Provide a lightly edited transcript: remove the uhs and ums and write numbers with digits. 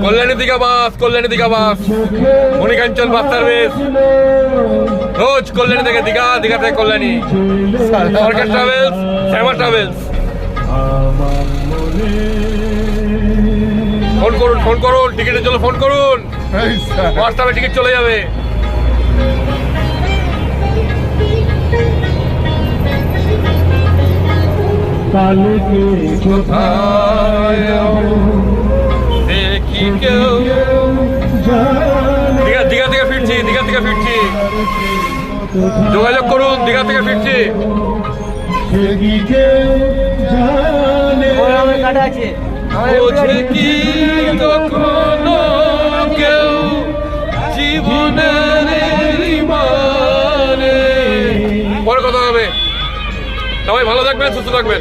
কল্যাণী দীঘা বাস, কল্যাণী দীঘা বাস, মণিকাঞ্চল bus service রোজ কল্যাণী থেকে দীঘা, দীঘা থেকে কল্যাণী। সরকার travels, শ্যামা travels. Phone করুন, ফোন করুন, টিকিটের জন্য ফোন করুন, হোয়াটসঅ্যাপে টিকিট চলে যাবে। দেখি কেউ দীঘা, দীঘা থেকে ফিরছি, দীঘা থেকে ফিরছি, যোগাযোগ করুন, দীঘা থেকে ফিরছি। বোঝে কি কখনো কেউ জীবনের মানে। পরে কথা হবে, সবাই ভালো থাকবেন, সুস্থ থাকবেন।